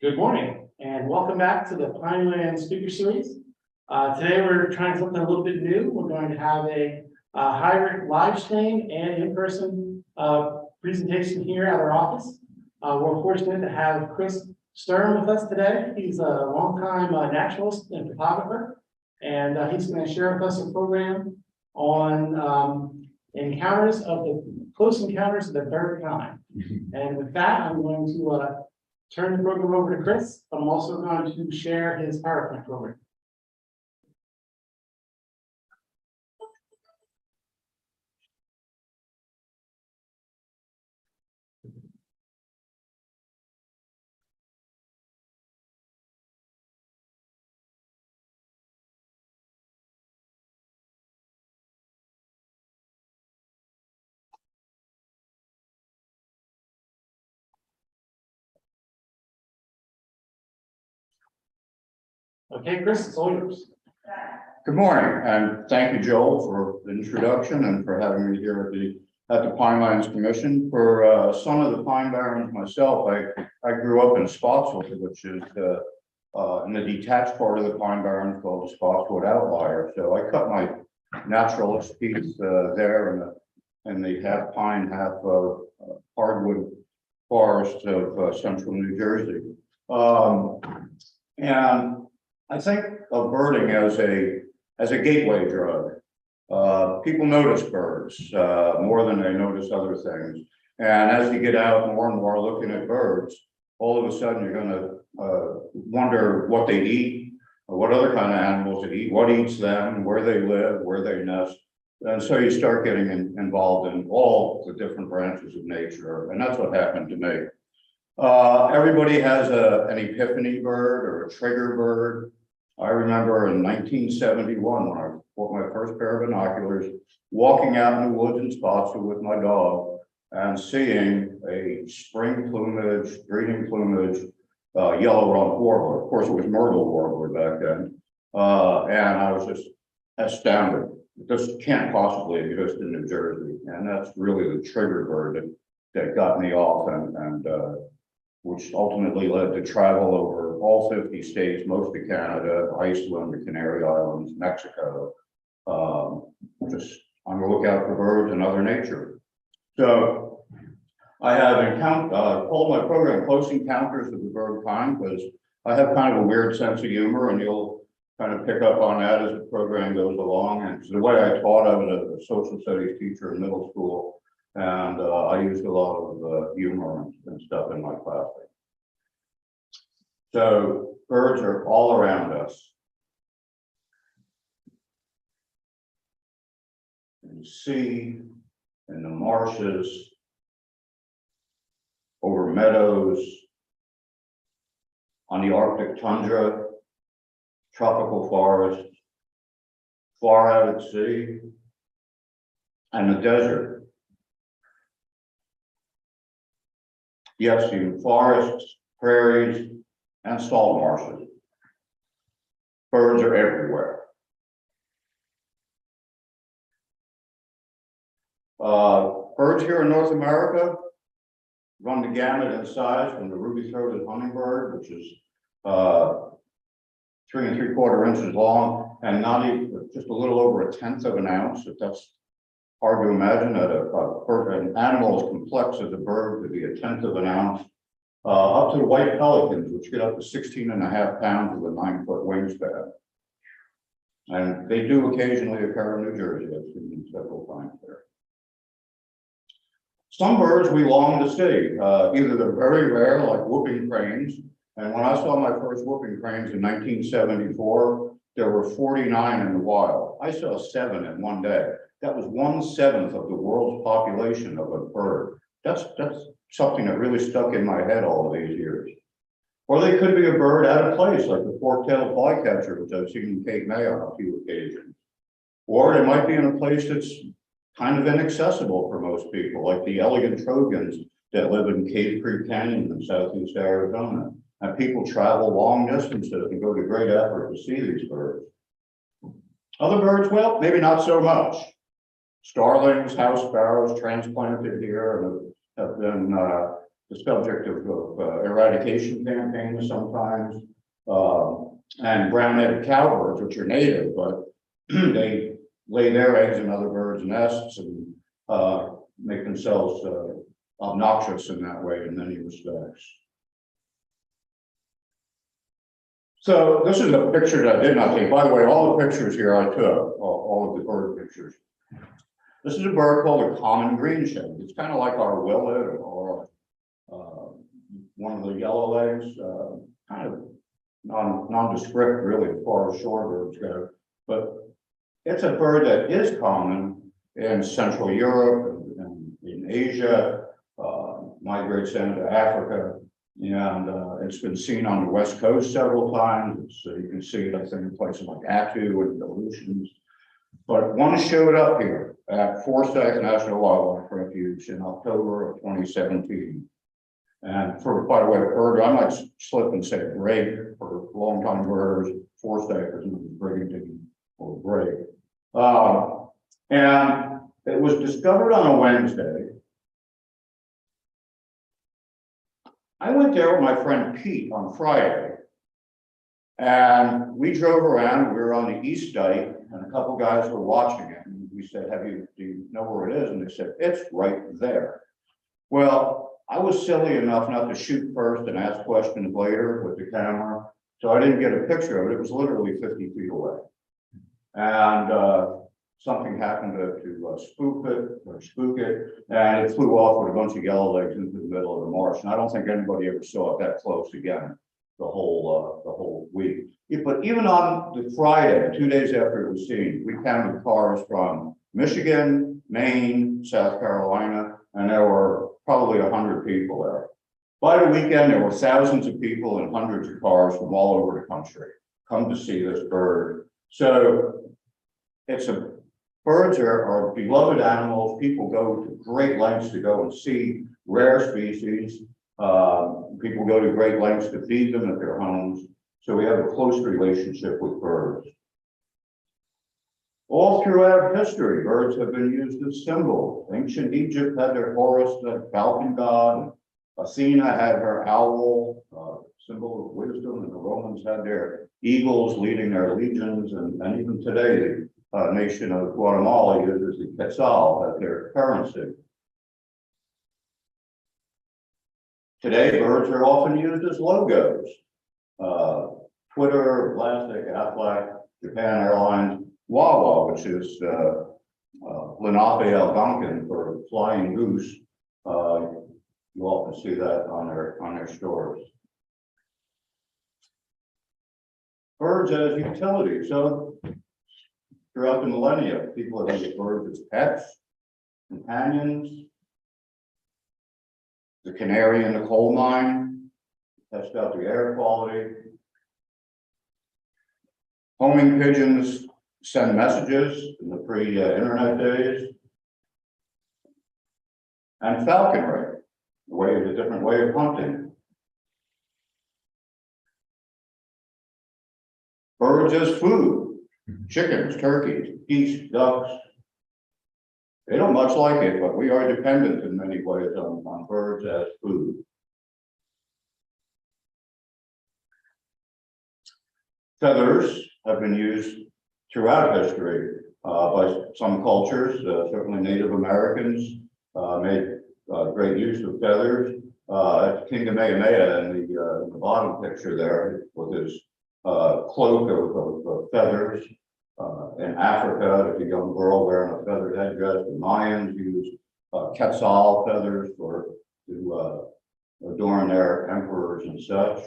Good morning and welcome back to the Pineland Speaker Series. Today we're trying something a little bit new. We're going to have a hybrid live stream and in-person presentation here at our office. We're fortunate to have Chris Sturm with us today. He's a longtime naturalist and photographer, and he's going to share with us a program on close encounters of the third kind. And with that, I'm going to turn the program over to Chris. I'm also going to share his PowerPoint program. Okay, Chris, it's all yours. Good morning, and thank you, Joel, for the introduction and for having me here at the Pinelands Commission. For son of the Pine Barrens myself, I grew up in Spotswood, which is in the detached part of the Pine Barrens called the Spotswood Outlier. So I cut my naturalist piece there in the half pine, half hardwood forest of central New Jersey. And I think of birding as a gateway drug. People notice birds more than they notice other things. And as you get out more and more looking at birds, all of a sudden you're going to wonder what they eat, or what other kind of animals they eat, what eats them, where they live, where they nest. And so you start getting involved in all the different branches of nature. And that's what happened to me. Everybody has an epiphany bird or a trigger bird. I remember in 1971 when I bought my first pair of binoculars, walking out in the woods in Spotswood with my dog and seeing a spring plumage, breeding plumage, yellow-rumped warbler. Of course, it was myrtle warbler back then. And I was just astounded. This can't possibly exist in New Jersey. And that's really the trigger bird that got me off and which ultimately led to travel over all 50 states, most of Canada, Iceland, the Canary Islands, Mexico, just on the lookout for birds and other nature. So I have called my program Close Encounters of the Bird Kind because I have kind of a weird sense of humor, and you'll kind of pick up on that as the program goes along. And the way I taught, I was a social studies teacher in middle school. And I used a lot of humor and stuff in my classroom. So birds are all around us. In the sea, in the marshes, over meadows, on the Arctic tundra, tropical forests, far out at sea, and the desert. Yes, in forests, prairies, and salt marshes. Birds are everywhere. Birds here in North America run the gamut in size from the ruby-throated hummingbird, which is 3 3/4 inches long, and not even just a little over 1/10 of an ounce. If that's hard to imagine that an animal as complex as a bird could be 1/10 of an ounce, up to the white pelicans, which get up to 16.5 pounds with a 9-foot wingspan. And they do occasionally occur in New Jersey. I've seen them several times there. Some birds we long to see. Either they're very rare, like whooping cranes. And when I saw my first whooping cranes in 1974, there were 49 in the wild. I saw 7 in one day. That was 1/7 of the world's population of a bird. That's something that really stuck in my head all of these years. Or they could be a bird out of place, like the fork-tailed flycatcher, which I've seen in Cape May on a few occasions. Or it might be in a place that's kind of inaccessible for most people, like the elegant trogons that live in Cave Creek Canyon in southeast Arizona. And people travel long distances and go to great effort to see these birds. Other birds, well, maybe not so much. Starlings, house sparrows transplanted here and have been the subject of eradication campaigns sometimes. And brown-headed cowbirds, which are native, but they lay their eggs in other birds' nests and make themselves obnoxious in that way in many respects. So this is a picture that I did not take. By the way, all the pictures here I took, all of the bird pictures. This is a bird called a common green-shaped. It's kind of like our willet or one of the yellowlegs, kind of nondescript really as far as shorebirds go. But it's a bird that is common in Central Europe and in Asia, migrates into Africa, and it's been seen on the West Coast several times. So you can see it, I think, in places like Attu and the Aleutians. But one showed up here at Forsyth National Wildlife Refuge in October of 2017. And by the way, bird, I might slip and say Brig for long-time birders. Forsyth is Brigantine or Brig. And it was discovered on a Wednesday. I went there with my friend Pete on Friday, and we drove around. We were on the East Dike, and a couple guys were watching it. And we said, do you know where it is? And they said, it's right there. Well, I was silly enough not to shoot first and ask questions later with the camera, so I didn't get a picture of it. It was literally 50 feet away. And something happened to spook it, and it flew off with a bunch of yellowlegs into the middle of the marsh. And I don't think anybody ever saw it that close again the whole week. But even on the Friday, 2 days after it was seen, we counted cars from Michigan, Maine, South Carolina, and there were probably 100 people there. By the weekend, there were thousands of people and hundreds of cars from all over the country come to see this bird. So birds are beloved animals. People go to great lengths to go and see rare species. People go to great lengths to feed them at their homes. So we have a close relationship with birds. All throughout history, birds have been used as symbols. Ancient Egypt had their Horus, the falcon god. Athena had her owl, symbol of wisdom, and the Romans had their eagles leading their legions, and even today, the nation of Guatemala uses the quetzal as their currency. Today, birds are often used as logos. Twitter, Elastic, Aflac, Japan Airlines, Wawa, which is Lenape Algonquin for flying goose. You often see that on their stores. Birds as utility. So throughout the millennia, people have used birds as pets, companions. The canary in the coal mine, test out the air quality. Homing pigeons send messages in the pre-internet days. And falconry, a different way of hunting. Birds as food, chickens, turkeys, geese, ducks. They don't much like it, but we are dependent in many ways on birds as food. Feathers have been used throughout history by some cultures. Certainly Native Americans made great use of feathers. King Kamehameha in the bottom picture there with his cloak of feathers. In Africa, there's a young girl wearing a feathered headdress. The Mayans used quetzal feathers to adorn their emperors and such.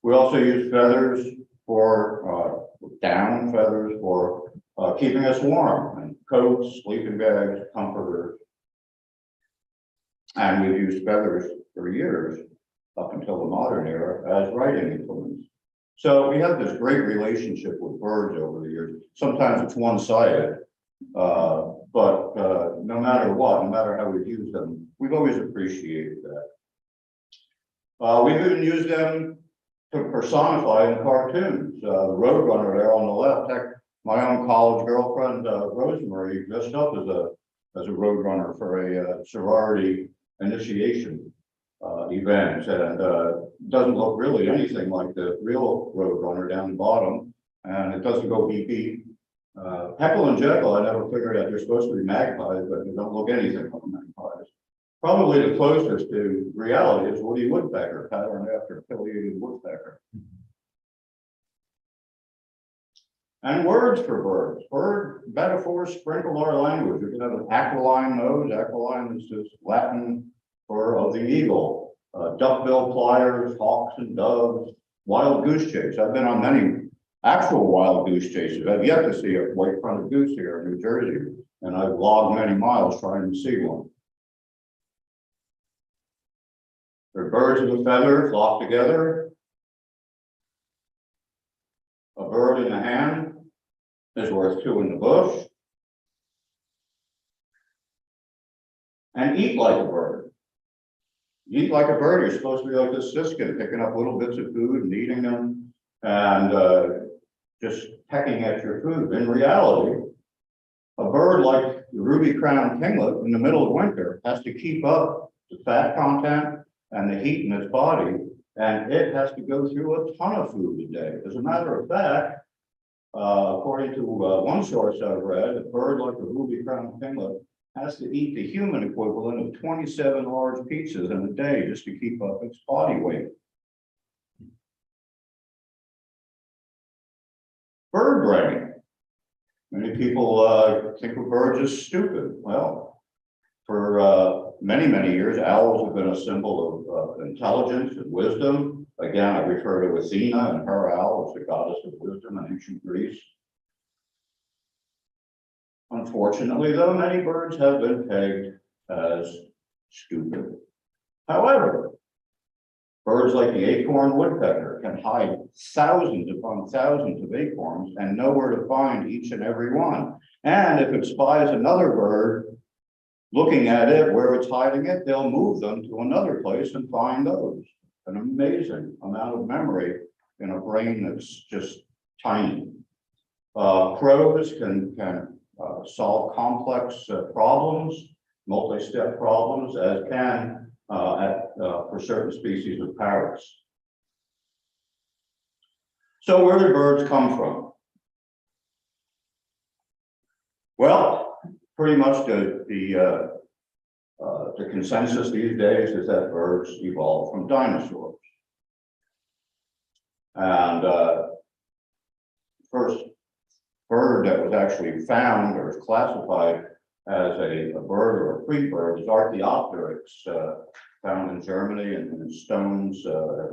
We also use feathers for down feathers for keeping us warm, and coats, sleeping bags, comforters. And we've used feathers for years up until the modern era as writing implements. So we have this great relationship with birds over the years. Sometimes it's one-sided, but no matter what, no matter how we've used them, we've always appreciated that. We've even used them to personify in cartoons. The Roadrunner there on the left, heck, my own college girlfriend, Rosemary, dressed up as a Roadrunner for a sorority initiation events, and doesn't look really anything like the real Roadrunner down the bottom, and it doesn't go beep beep. Heckle and Jekyll, I never figured out they're supposed to be magpies, but they don't look anything like magpies. Probably the closest to reality is Woody Woodpecker, patterned after affiliated woodpecker. And words for birds. Bird metaphors sprinkle our language. You can have an aquiline nose. Aquiline is just Latin for of the eagle. Duckbill pliers, hawks and doves, wild goose chase. I've been on many actual wild goose chases. I've yet to see a white-fronted goose here in New Jersey, and I've logged many miles trying to see one. They're birds of a feather flock together. A bird in the hand is worth two in the bush. And eat like a bird. Eat like a bird, you're supposed to be like this siskin, picking up little bits of food and eating them, and just pecking at your food. In reality, a bird like the ruby-crowned kinglet in the middle of winter has to keep up the fat content and the heat in its body, and it has to go through a ton of food a day. As a matter of fact, according to one source I've read, a bird like the ruby-crowned kinglet has to eat the human equivalent of 27 large pizzas in a day just to keep up its body weight. Bird brain. Many people think of birds as stupid. Well, for many, many years, owls have been a symbol of intelligence and wisdom. Again, I refer to Athena and her owl as the goddess of wisdom in ancient Greece. Unfortunately, though, many birds have been pegged as stupid. However, birds like the acorn woodpecker can hide thousands upon thousands of acorns and know where to find each and every one. And if it spies another bird looking at it where it's hiding it, they'll move them to another place and find those. An amazing amount of memory in a brain that's just tiny. Crows can solve complex problems, multi-step problems, as can for certain species of parrots. So where do birds come from? Well, pretty much the consensus these days is that birds evolved from dinosaurs. And first bird that was actually found or is classified as a bird or a pre-bird is Archaeopteryx, found in Germany and in stones,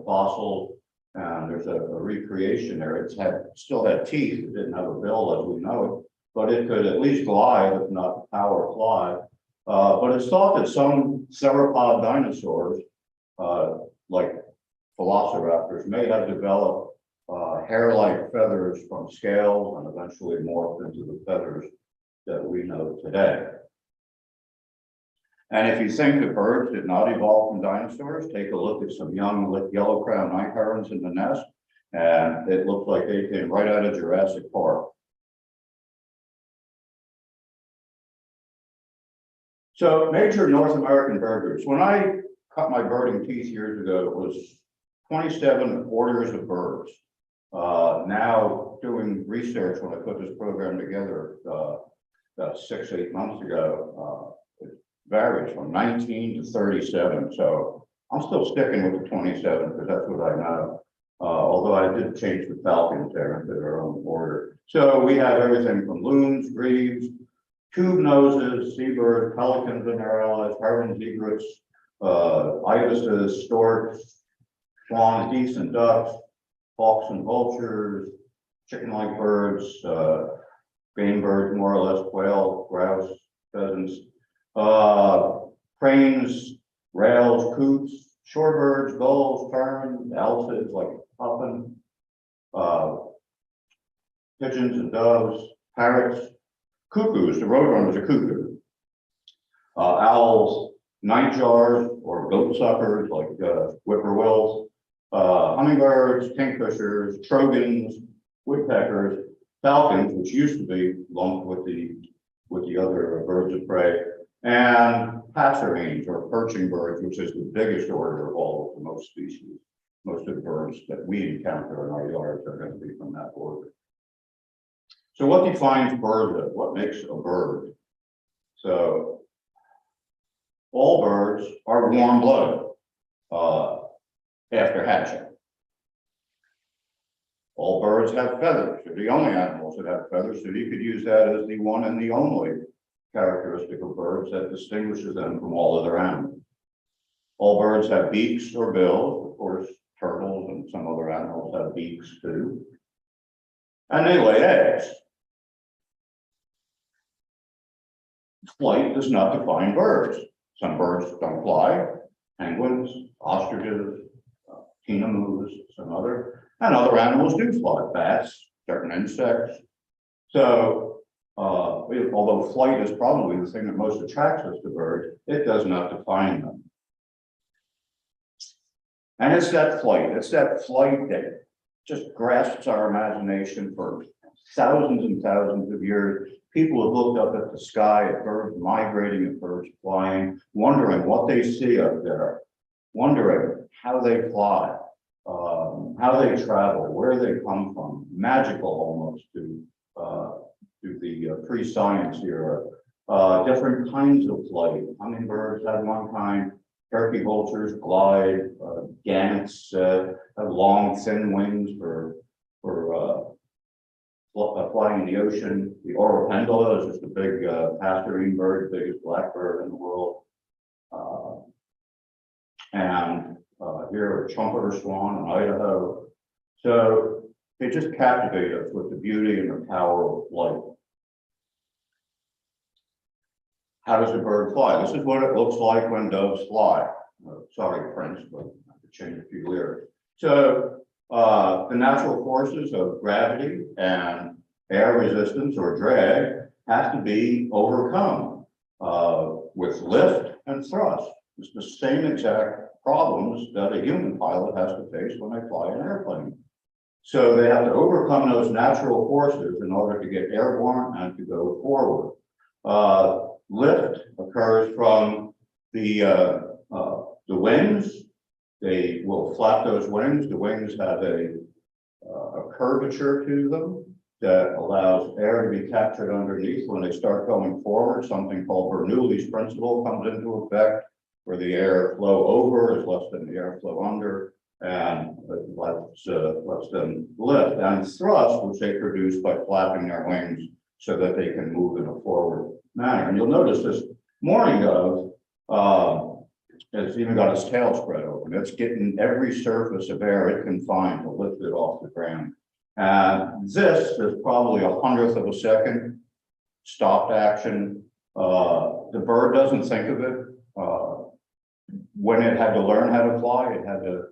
fossil, and there's a recreation there. It's still had teeth, it didn't have a bill as we know it, but it could at least glide, if not power fly. But it's thought that some theropod dinosaurs, like velociraptors, may have developed hair-like feathers from scales and eventually morphed into the feathers that we know today. And if you think that birds did not evolve from dinosaurs, take a look at some young yellow-crowned night herons in the nest, and it looks like they came right out of Jurassic Park. So major North American bird groups. When I cut my birding teeth years ago, it was 27 orders of birds. Now doing research when I put this program together about 6-8 months ago, it varies from 19 to 37. So I'm still sticking with the 27 because that's what I know. Although I did change the falcons there into their own order. So we have everything from loons, grebes, tube noses, seabirds, pelicans and their allies, herons, egrets, ibises, storks, swans, geese and ducks, hawks and vultures, chicken-like birds, game birds, more or less, quail, grouse, pheasants, cranes, rails, coots, shorebirds, gulls, terns, alcids like puffin, pigeons and doves, parrots, cuckoos. The roadrunner's a cuckoo. Owls, nightjars or goatsuckers like whippoorwills, hummingbirds, kingfishers, trogons, woodpeckers, falcons, which used to be lumped with the other birds of prey, and passerines or perching birds, which is the biggest order of all of the most species. Most of the birds that we encounter in our yards are going to be from that order. So what defines birdhood? What makes a bird? So all birds are warm-blooded after hatching. All birds have feathers. They're the only animals that have feathers, so you could use that as the one and the only characteristic of birds that distinguishes them from all other animals. All birds have beaks or bills. Of course, turtles and some other animals have beaks too. And they lay eggs. Flight does not define birds. Some birds don't fly, penguins, ostriches, tinamoos, some other, and other animals do fly, bats, certain insects. So, although flight is probably the thing that most attracts us to birds, it does not define them. And it's that flight that just grasps our imagination for thousands and thousands of years. People have looked up at the sky at birds migrating, at birds flying, wondering what they see up there, wondering how they fly, how they travel, where they come from. Magical almost to the pre-science era. Different kinds of flight. Hummingbirds have one kind. Turkey vultures glide. Gannets have long, thin wings for flying in the ocean. The Oropendola is just a big passerine bird, the biggest blackbird in the world. Here a trumpeter swan in Idaho. So they just captivate us with the beauty and the power of flight. How does a bird fly? This is what it looks like when doves fly. Sorry, Prince, but I have to change a few lyrics. So the natural forces of gravity and air resistance or drag have to be overcome with lift and thrust. It's the same exact problems that a human pilot has to face when they fly an airplane. So they have to overcome those natural forces in order to get airborne and to go forward. Lift occurs from the wings. They will flap those wings. The wings have a curvature to them that allows air to be captured underneath. When they start going forward, something called Bernoulli's principle comes into effect, where the air flow over is less than the air flow under, and it lets them lift. And thrust, which they produce by flapping their wings so that they can move in a forward manner. And you'll notice this mourning dove, it's even got its tail spread open. It's getting every surface of air it can find to lift it off the ground. And this is probably 1/100th of a second stopped action. The bird doesn't think of it. When it had to learn how to fly, it had to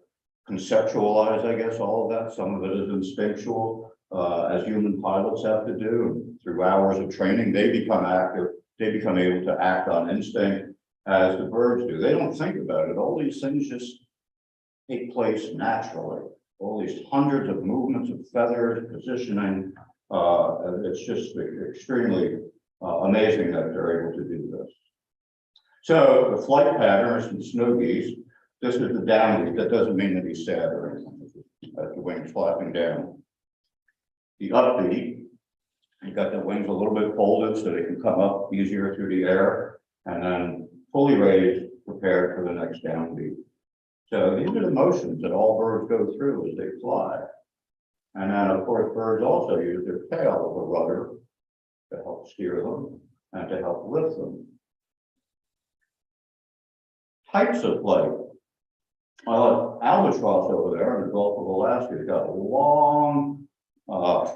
conceptualize, I guess, all of that. Some of it is instinctual, as human pilots have to do. And through hours of training, they become active. They become able to act on instinct as the birds do. They don't think about it. All these things just take place naturally. All these hundreds of movements of feathers, positioning. It's just extremely amazing that they're able to do this. So the flight patterns in snow geese, this is the downbeat. That doesn't mean that he's sad or anything. The wings flapping down. The upbeat, you've got the wings a little bit folded so they can come up easier through the air, and then fully raised, prepared for the next downbeat. So these are the motions that all birds go through as they fly. And then, of course, birds also use their tail as a rudder to help steer them and to help lift them. Types of flight. Albatross over there in the Gulf of Alaska has got long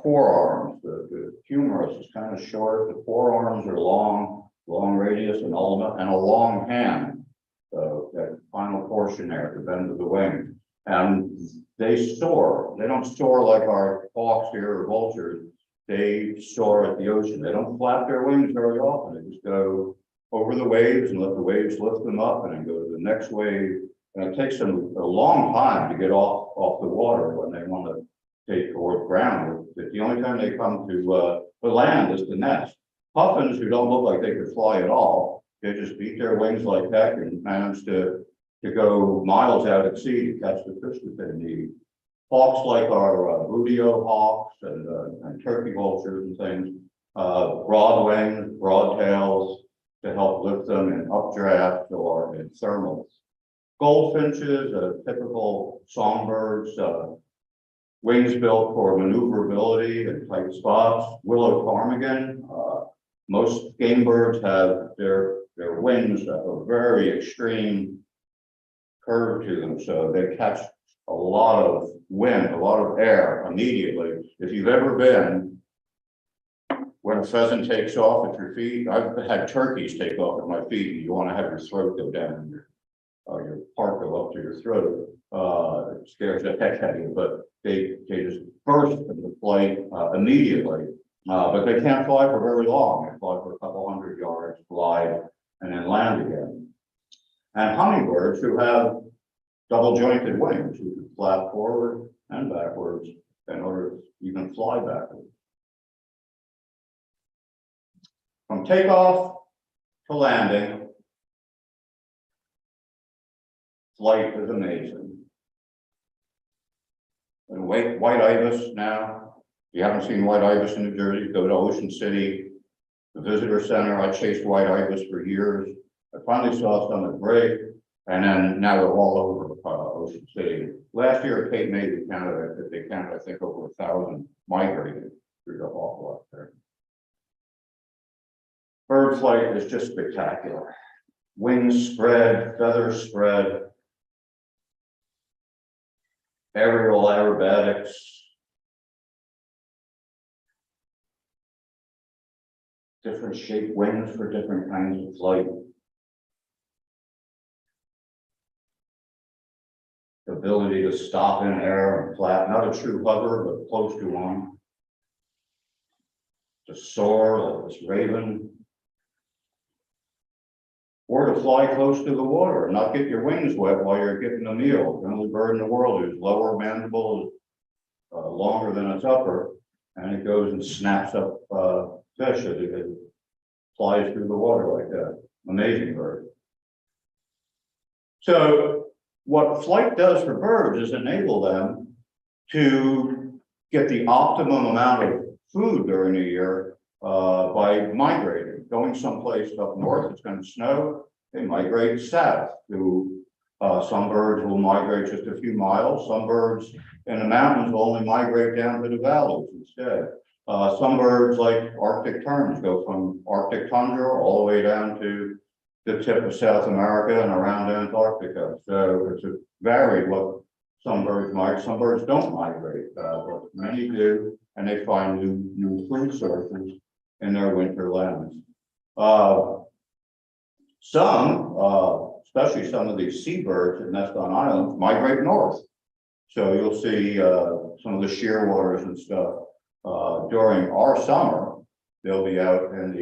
forearms. The humerus is kind of short. The forearms are long radius and ulna, and a long hand. So that final portion there, the bend of the wing. And they soar. They don't soar like our hawks here or vultures. They soar at the ocean. They don't flap their wings very often. They just go over the waves and let the waves lift them up and then go to the next wave. And it takes them a long time to get off the water when they want to take toward ground. The only time they come to the land is to nest. Puffins, who don't look like they could fly at all, They just beat their wings like heck and manage to go miles out at sea to catch the fish that they need. Hawks like our Rudeo hawks and turkey vultures and things, broad wings, broad tails to help lift them in updraft or in thermals. Goldfinches, typical songbirds, wings built for maneuverability in tight spots. Willow ptarmigan, most game birds have their wings have a very extreme curve to them, so they catch a lot of wind, a lot of air immediately. If you've ever been, when a pheasant takes off at your feet, I've had turkeys take off at my feet, and you want to have your throat go down and your part go up to your throat. It scares the heck out of you, but they just burst into flight immediately. But they can't fly for very long. They fly for a couple hundred yards, glide, and then land again. And hummingbirds who have double jointed wings, who can flap forward and backwards in order to even fly backwards. From takeoff to landing, flight is amazing. And white ibis now, if you haven't seen white ibis in New Jersey, go to Ocean City, the visitor center. I chased white ibis for years. I finally saw some at break, and then now they're all over Ocean City. Last year at Cape May, they counted, I think, over 1,000 migrated through the hawk up there. Bird flight is just spectacular. Wings spread, feathers spread, aerial aerobatics. Different shaped wings for different kinds of flight. The ability to stop in air and flap, not a true hover, but close to one. To soar like this raven. Or to fly close to the water and not get your wings wet while you're getting a meal. The only bird in the world whose lower mandible is longer than its upper, and it goes and snaps up fish as it flies through the water like that. Amazing bird. So what flight does for birds is enable them to get the optimum amount of food during the year by migrating. Going someplace up north, it's going to snow, they migrate south. Some birds will migrate just a few miles. Some birds in the mountains will only migrate down to the valleys instead. Some birds, like Arctic terns, go from Arctic tundra all the way down to the tip of South America and around Antarctica. So it's varied what some birds migrate. Some birds don't migrate, but many do, and they find new food sources in their winter lands. Especially some of these seabirds that nest on islands, migrate north. So you'll see some of the shearwaters and stuff during our summer. They'll be out in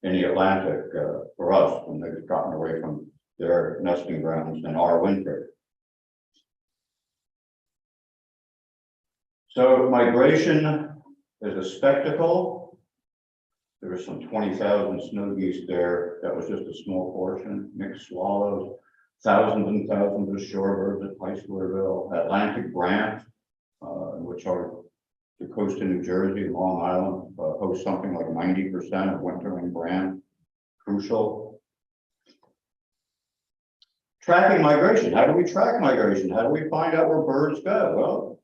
the Atlantic for us when they've gotten away from their nesting grounds in our winter. So migration is a spectacle. There were some 20,000 snow geese there. That was just a small portion. Mixed swallows, thousands and thousands of shorebirds at Heislerville, Atlantic brant, which are the coast of New Jersey, Long Island, hosts something like 90% of wintering brant. Crucial. Tracking migration. How do we track migration? How do we find out where birds go? Well,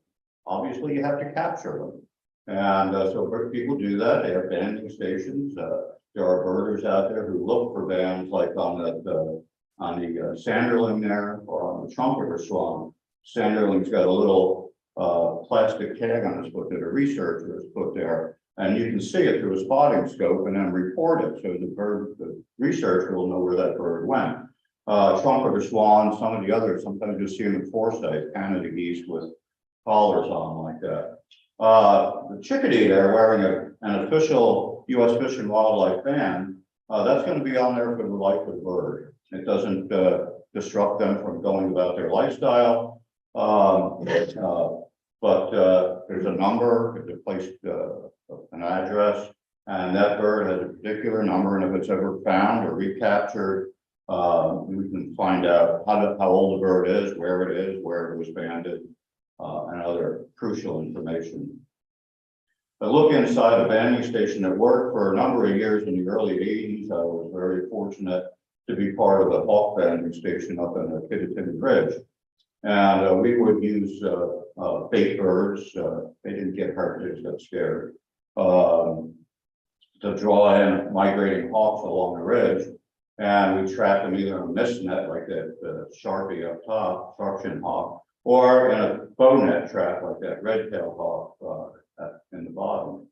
obviously you have to capture them. And so people do that. They have banding stations. There are birders out there who look for bands, like on the sanderling there, or on the trumpeter swan. Sanderling's got a little plastic tag on his foot that a researcher has put there, and you can see it through a spotting scope and then report it, so the researcher will know where that bird went. Trumpeter swan, some of the others, sometimes you'll see them in foresight, Canada geese with collars on like that. The chickadee there wearing an official U.S. Fish and Wildlife band, that's going to be on there for the life of the bird. It doesn't disrupt them from going about their lifestyle. But there's a number, there's a place, an address, And that bird has a particular number, and if it's ever found or recaptured, we can find out how old the bird is, where it was banded, and other crucial information. I look inside the banding station. It worked for a number of years in the early 80s. I was very fortunate to be part of the hawk banding station up in the Kittatinny Ridge. And we would use bait birds. They didn't get hurt, they just got scared. To draw in migrating hawks along the ridge. And we trap them either in a mist net like that Sharpie up top, sharp-shin hawk, or in a bow net trap like that red-tailed hawk in the bottom.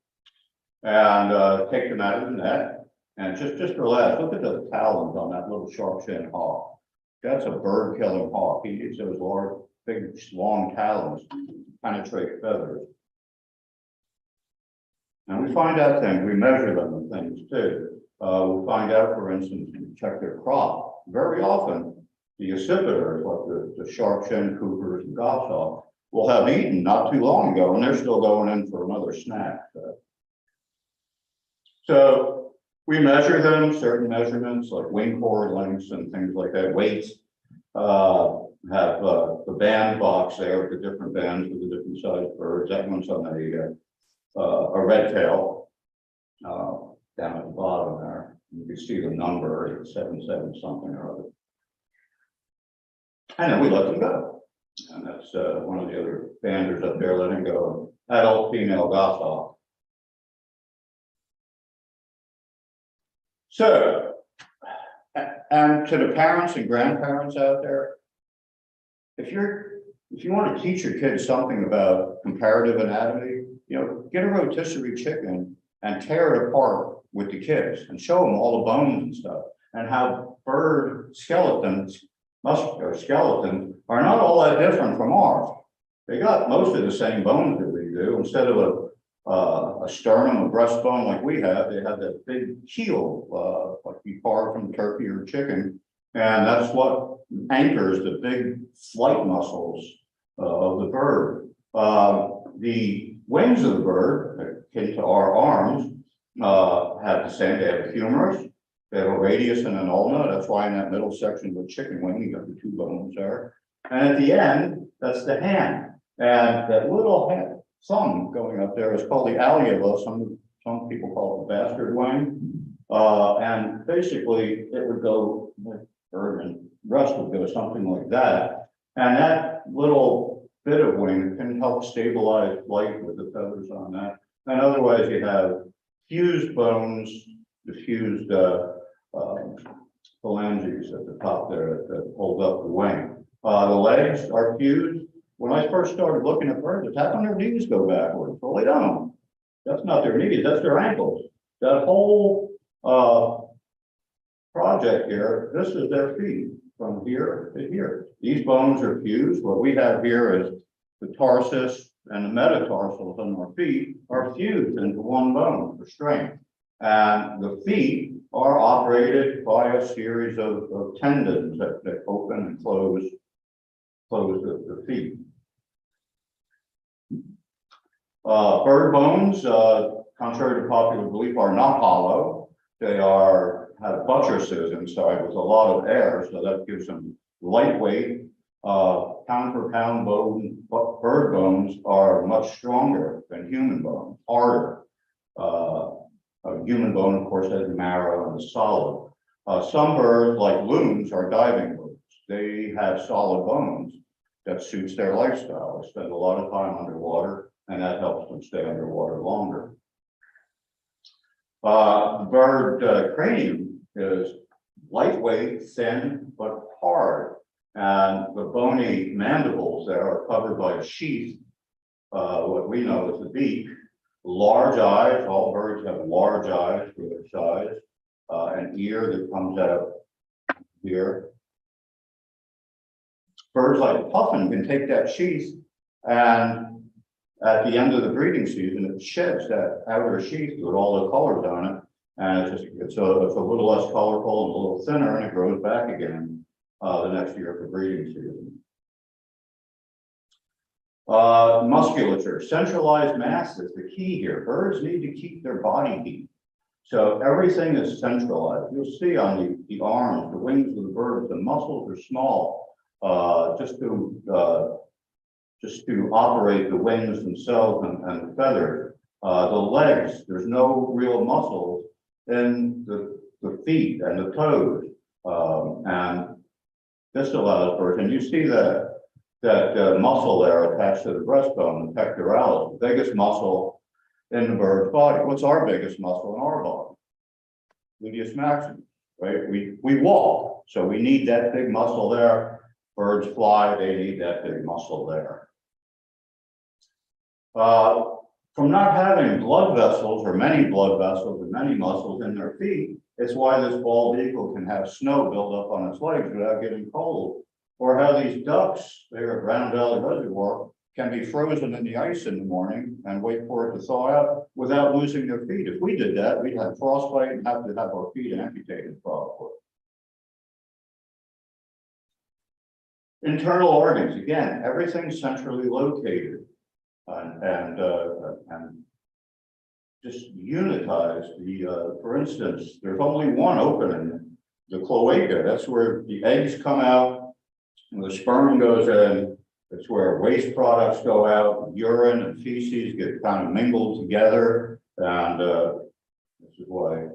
And take them out of the net and just relax. Look at the talons on that little sharp-shin hawk. That's a bird-killing hawk. He needs those large, big, long talons to penetrate feathers. And we find out things, we measure them and things too. We find out, for instance, we check their crop. Very often, the accipiters, like the sharp-shinned cougars and goshawk, will have eaten not too long ago, and they're still going in for another snack. So we measure them, certain measurements like wing chord lengths and things like that, weights. Have the band box there with the different bands with the different sized birds. That one's on a red tail down at the bottom there. You can see the number, it's 77 something or other. And then we let them go. And that's one of the other banders up there letting go. Adult female goshawk. So, and to the parents and grandparents out there, if you want to teach your kids something about comparative anatomy, get a rotisserie chicken and tear it apart with the kids and show them all the bones and stuff, and how bird skeletons, muscular skeletons, are not all that different from ours. They got most of the same bones that we do. Instead of a sternum, a breastbone like we have, they have that big heel, like you carve from turkey or chicken, and that's what anchors the big flight muscles of the bird. The wings of the bird, akin to our arms, have the same. They have a humerus, they have a radius and an ulna. That's why in that middle section of the chicken wing, you got the two bones there. And at the end, that's the hand. And that little hand, thumb going up there is called the alveolus. Some people call it the bastard wing. And basically, it would go, the bird and rest would go something like that. And that little bit of wing can help stabilize flight with the feathers on that. And otherwise, you have fused bones, diffused phalanges at the top there that hold up the wing. The legs are fused. When I first started looking at birds, how come their knees go backwards? Well, they don't. That's not their knees, that's their ankles. That whole project here, this is their feet from here to here. These bones are fused. What we have here is the tarsus and the metatarsals on our feet are fused into one bone for strength. And the feet are operated by a series of tendons that open and close the feet. Bird bones, contrary to popular belief, are not hollow. They have buttresses inside with a lot of air, so that gives them lightweight. Pound for pound bird bones are much stronger than human bones, harder. A human bone, of course, has marrow and is solid. Some birds, like loons, are diving birds. They have solid bones that suits their lifestyle. They spend a lot of time underwater, and that helps them stay underwater longer. The bird cranium is lightweight, thin, but hard. And the bony mandibles there are covered by a sheath, what we know as the beak. Large eyes, all birds have large eyes for their size. An ear that comes out here. Birds like puffin can take that sheath, and at the end of the breeding season, it sheds that outer sheath with all the colors on it, and it's a little less colorful and a little thinner, and it grows back again the next year for breeding season. Musculature, centralized mass is the key here. Birds need to keep their body heat. So everything is centralized. You'll see on the arms, the wings of the birds, the muscles are small, just to operate the wings themselves and the feathers. The legs, there's no real muscles in the feet and the toes. And this allows birds, and you see that muscle there attached to the breastbone, the pectoralis, the biggest muscle in the bird's body. What's our biggest muscle in our body? Gluteus maximus, right? We walk, so we need that big muscle there. Birds fly, they need that big muscle there. From not having blood vessels or many blood vessels and many muscles in their feet, it's why this bald eagle can have snow build up on its legs without getting cold. Or how these ducks, they're at Round Valley Reservoir, can be frozen in the ice in the morning and wait for it to thaw out without losing their feet. If we did that, we'd have frostbite and have to have our feet amputated probably. Internal organs, again, everything's centrally located and just unitized. For instance, there's only one opening, the cloaca. That's where the eggs come out, and the sperm goes in. It's where waste products go out, urine and feces get kind of mingled together, and this is why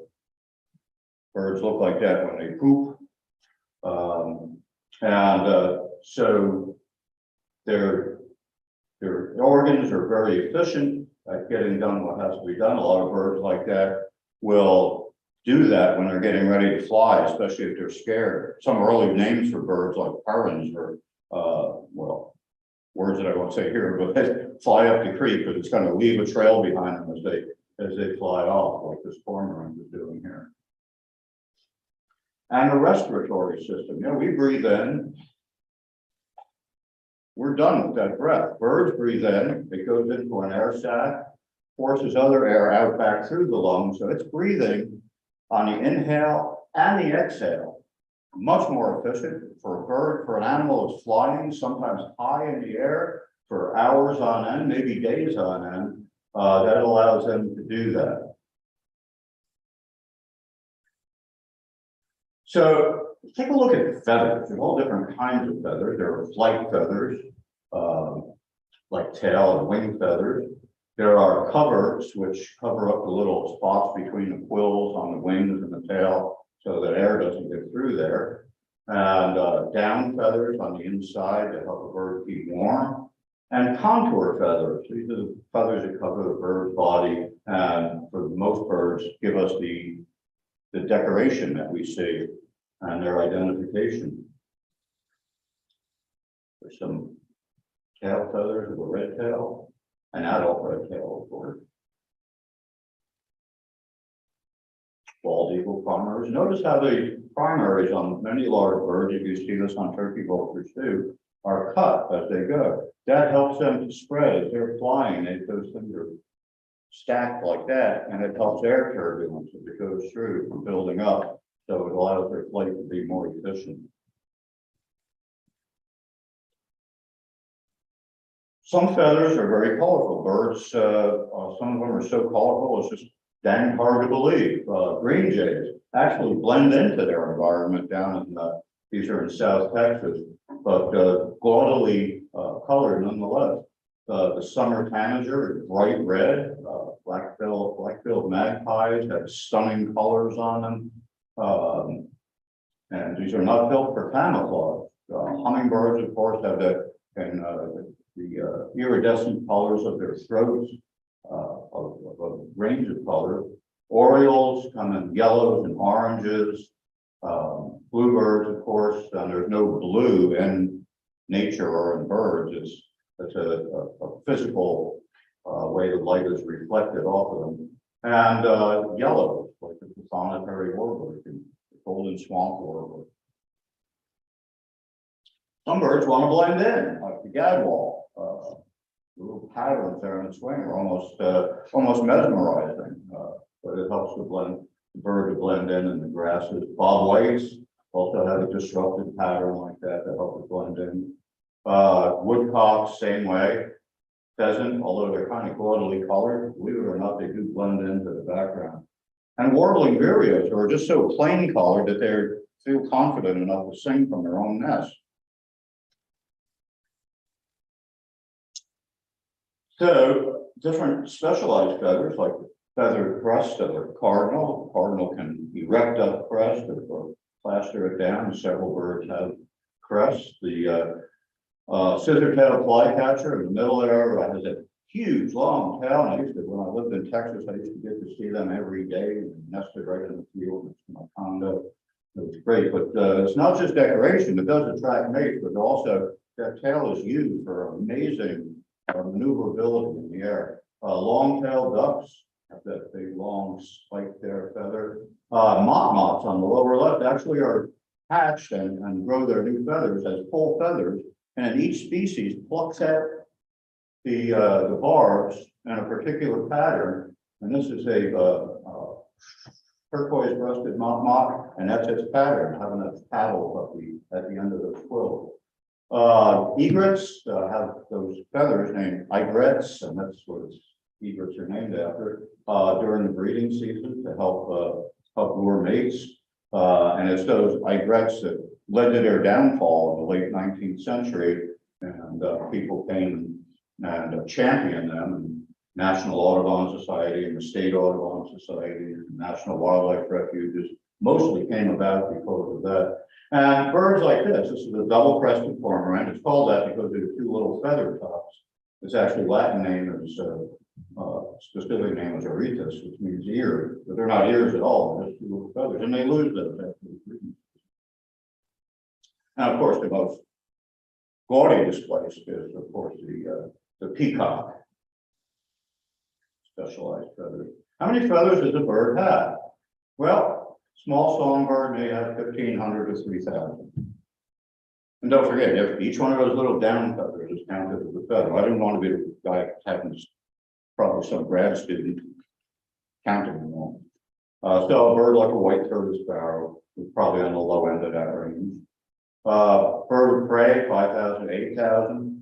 birds look like that when they poop. So their organs are very efficient at getting done what has to be done. A lot of birds like that will do that when they're getting ready to fly, especially if they're scared. Some early names for birds like herons or well, words that I won't say here, but they fly up the creek because it's going to leave a trail behind them as they fly off, like this cormorant is doing here. And the respiratory system, we breathe in. We're done with that breath. Birds breathe in, it goes into an air sac, forces other air out back through the lungs. So it's breathing on the inhale and the exhale. Much more efficient for a bird, for an animal that's flying, sometimes high in the air for hours on end, maybe days on end. That allows them to do that. So take a look at feathers. There's all different kinds of feathers. There are flight feathers, like tail and wing feathers. There are coverts, which cover up the little spots between the quills on the wings and the tail so that air doesn't get through there. And down feathers on the inside to help the bird keep warm. And contour feathers. These are the feathers that cover the bird's body, and for most birds give us the decoration that we see and their identification. There's some tail feathers of a red tail, an adult red tail, of course. Bald eagle primaries. Notice how the primaries on many large birds, if you see this on turkey vultures too, are cut as they go. That helps them to spread as they're flying. Those things are stacked like that, and it helps air turbulence as it goes through from building up. So it allows their flight to be more efficient. Some feathers are very colorful. Birds, some of them are so colorful, it's just dang hard to believe. Green jays actually blend into their environment down in these are in South Texas, but gaudily colored nonetheless. The summer tanager is bright red. Black-billed magpies have stunning colors on them. And these are not built for camouflage. Hummingbirds, of course, have the iridescent colors of their throats, of a range of colors. Orioles come in yellows and oranges. Bluebirds, of course, and there's no blue in nature or in birds. It's a physical way the light is reflected off of them. And yellows, like the solitary warbler, the golden swamp warbler. Some birds want to blend in, like the gadwall. Little patterns there in its wing are almost mesmerizing, but it helps the bird to blend in the grasses. Bob whites also have a disrupted pattern like that helps it blend in. Woodcocks, same way. Pheasant, although they're kind of gaudily colored, believe it or not, they do blend into the background. And warbling vireos are just so plain colored that they feel confident enough to sing from their own nest. So different specialized feathers like the feathered crest of a cardinal. Cardinal can erect up crest or plaster it down. Several birds have crests. The Scissortail Flycatcher in the middle there has a huge long tail. And when I lived in Texas, I used to get to see them every day and nested right in the field next to my condo. It was great, but it's not just decoration. It does attract mates, but also that tail is used for amazing maneuverability in the air. Long-tailed ducks have that big long spike there feather. Moths on the lower left actually are hatched and grow their new feathers as full feathers, and each species plucks out the barbs in a particular pattern. And this is a turquoise-breasted moth, and that's its pattern, having a paddle at the end of the quill. Egrets have those feathers named egrets, and that's what egrets are named after, during the breeding season to help lure mates. And it's those egrets that led to their downfall in the late 19th century, and people came and championed them. And National Audubon Society and the State Audubon Society and National Wildlife Refuges mostly came about because of that. And birds like this is a double-crested cormorant. It's called that because there are two little feather tops. Its actually Latin name is specific name is auritus, which means ear, but they're not ears at all. They're just two little feathers, and they lose those after the breeding. Now, of course, the most gaudy display is, of course, the peacock. Specialized feathers. How many feathers does a bird have? Well, small songbird may have 1,500 to 3,000. And don't forget, if each one of those little down feathers is counted as a feather. I didn't want to be the guy having probably some grad student counting them all. So a bird like a white-throated sparrow is probably on the low end of that range. Bird of prey, 5,000 to 8,000.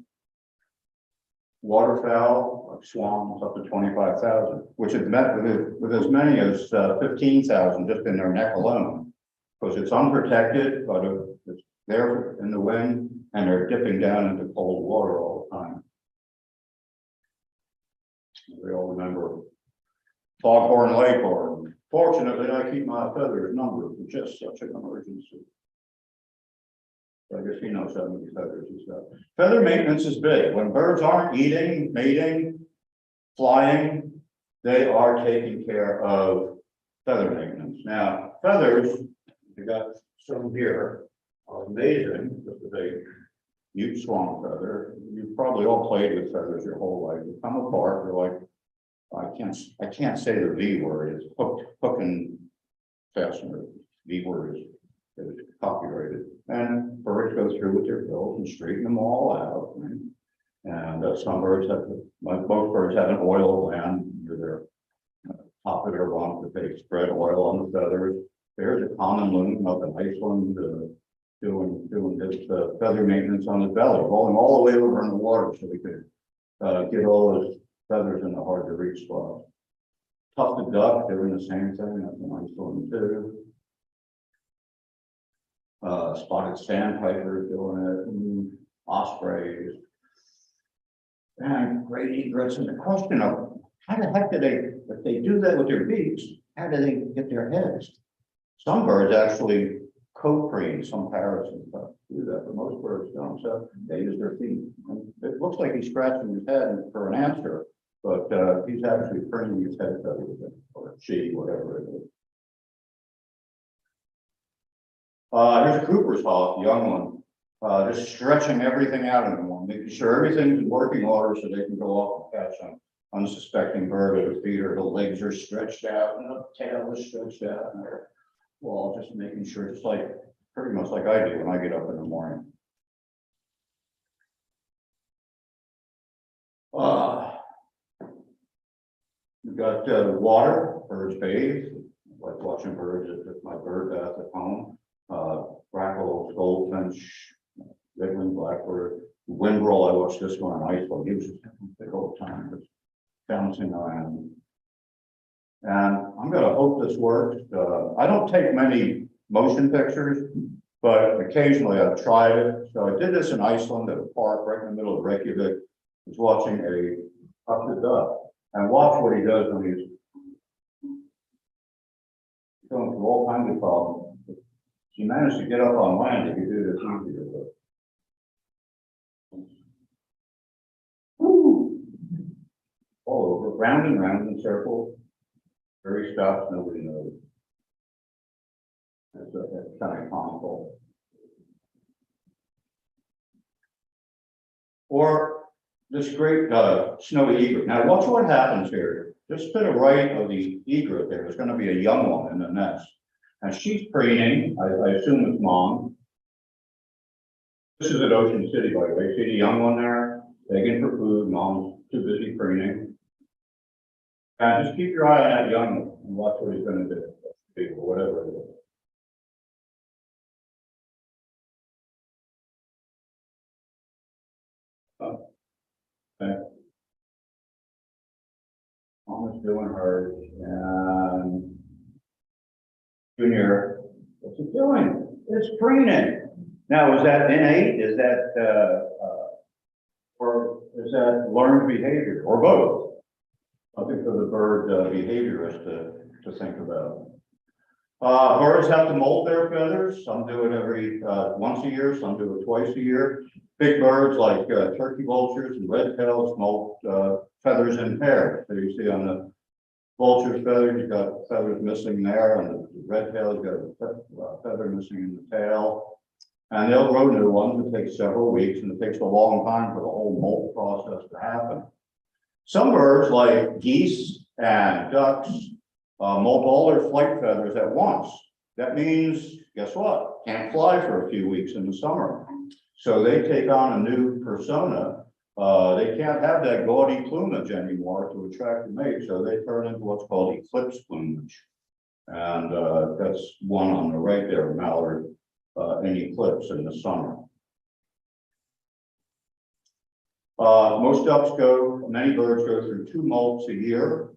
Waterfowl, like swans, up to 25,000, which is met with as many as 15,000 just in their neck alone, because it's unprotected, but it's there in the wind, and they're dipping down into cold water all the time. We all remember Foghorn Leghorn. Fortunately, I keep my feathers numbered for just such an emergency. I guess he knows how many feathers he's got. Feather maintenance is big. When birds aren't eating, mating, flying, they are taking care of feather maintenance. Now, feathers, you got some here, are amazing. This is a mute swan feather. You've probably all played with feathers your whole life. They come apart. They're like, I can't say the V word. It's hook and fastener. V word is copyrighted. And birds go through with their bills and straighten them all out. Right? And some birds have, like most birds, have an oil gland near their top of their rump that they spread oil on the feathers. There's a common loon up in Iceland doing his feather maintenance on his belly, rolling all the way over in the water so we could get all those feathers in the hard to reach spots. Tufted duck doing the same thing. That's an Iceland too. Spotted sandpiper doing it, ospreys, and great egrets. And the question of how the heck do they, if they do that with their beaks, how do they get their heads? Some birds actually coat preen, some parrots and stuff do that, but most birds don't. So they use their feet. And it looks like he's scratching his head for an answer, but he's actually preening his head feathers, or she, whatever it is. Here's a Cooper's hawk, young one, just stretching everything out in the morning, making sure everything's in working order so they can go off and catch an unsuspecting bird at a feeder. The legs are stretched out and the tail is stretched out, and they're well, just making sure, just like pretty much like I do when I get up in the morning. We've got water, birds bathe. I like watching birds at my bird bath at home. Grackles, goldfinch, red-winged blackbird, windroll. I watched this one in Iceland. He was just having a big old time, just bouncing around. And I'm gonna hope this works. I don't take many motion pictures, but occasionally I've tried it. So I did this in Iceland at a park right in the middle of Reykjavik. I was watching a Untitled Duck, and watch what he does when he's going through all kinds of problems. If he managed to get up on land, he could do this easier. Woo! All over, round and round in circles. Where he stops, nobody knows. That's kind of comical. Or this great snowy egret. Now watch what happens here. Just to the right of the egret, there's going to be a young one in the nest. And she's preening, I assume it's mom. This is at Ocean City, by the way. See the young one there? Begging for food, mom's too busy preening. And just keep your eye on that young one and watch what he's going to do, or whatever it is. Okay. Mom is doing hers, and Junior, what's it doing? It's preening. Now, is that innate? Is that, or is that learned behavior, or both? Something for the bird behaviorist to think about. Birds have to molt their feathers. Some do it every once a year, some do it twice a year. Big birds like turkey vultures and red tails molt feathers in pairs. So you see on the vulture's feathers, you've got feathers missing there, and the red tail, you've got a feather missing in the tail. And they'll grow new ones. It takes several weeks, and it takes a long time for the whole molt process to happen. Some birds, like geese and ducks, molt all their flight feathers at once. That means, guess what? Can't fly for a few weeks in the summer. So they take on a new persona. They can't have that gaudy plumage anymore to attract a mate, so they turn into what's called eclipse plumage. And that's one on the right there, mallard in eclipse in the summer. Many birds go through 2 molts a year.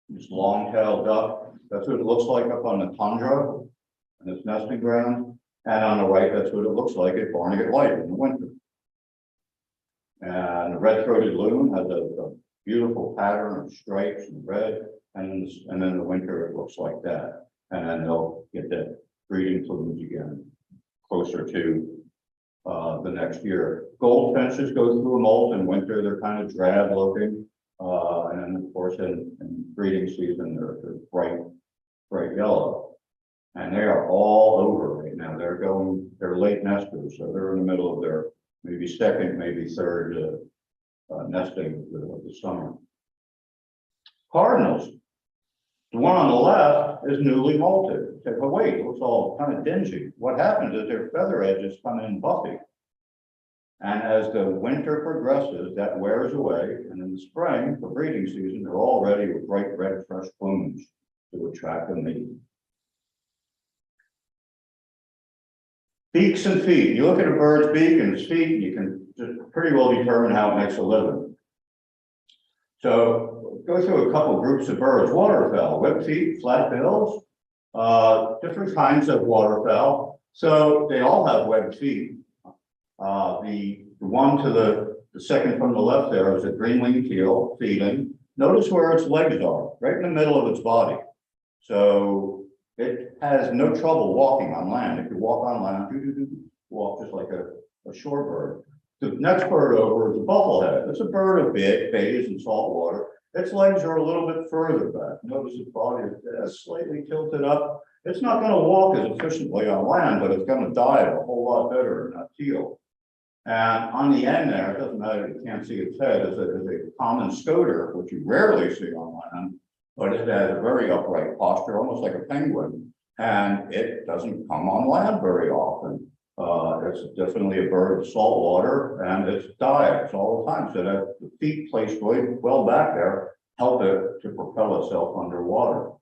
This long-tailed duck, that's what it looks like up on the tundra and its nesting ground. And on the right, that's what it looks like at Barnegat Light in the winter. And the red-throated loon has a beautiful pattern of stripes and red, and then in the winter it looks like that. And then they'll get that breeding plumage again, closer to the next year. Goldfinches go through a molt in winter, they're kind of drab looking. And then of course in breeding season, they're bright yellow. And they are all over right now. They're late nesters, so they're in the middle of their maybe second, maybe third nesting of the summer. Cardinals. The one on the left is newly molted. Say, well, wait, it looks all kind of dingy. What happens is their feather edges come in buffy. And as the winter progresses, that wears away. And in the spring, for breeding season, they're all ready with bright red, fresh plumage to attract a mate. Beaks and feet. You look at a bird's beak and its feet, you can just pretty well determine how it makes a living. So go through a couple groups of birds. Waterfowl, webbed feet, flat bills, different kinds of waterfowl. So they all have webbed feet. The one to the second from the left there is a green-winged teal feeding. Notice where its legs are, right in the middle of its body. So it has no trouble walking on land. If you walk on land, walk just like a shore bird. The next bird over is a bufflehead. It's a bird of bays and salt water. Its legs are a little bit further back. Notice its body is slightly tilted up. It's not going to walk as efficiently on land, but it's going to dive a whole lot better in that teal. And on the end there, it doesn't matter if you can't see its head, is a common scoter, which you rarely see on land, but it has a very upright posture, almost like a penguin, and it doesn't come on land very often. It's definitely a bird of salt water, and it dives all the time, so that the feet placed really well back there help it to propel itself underwater.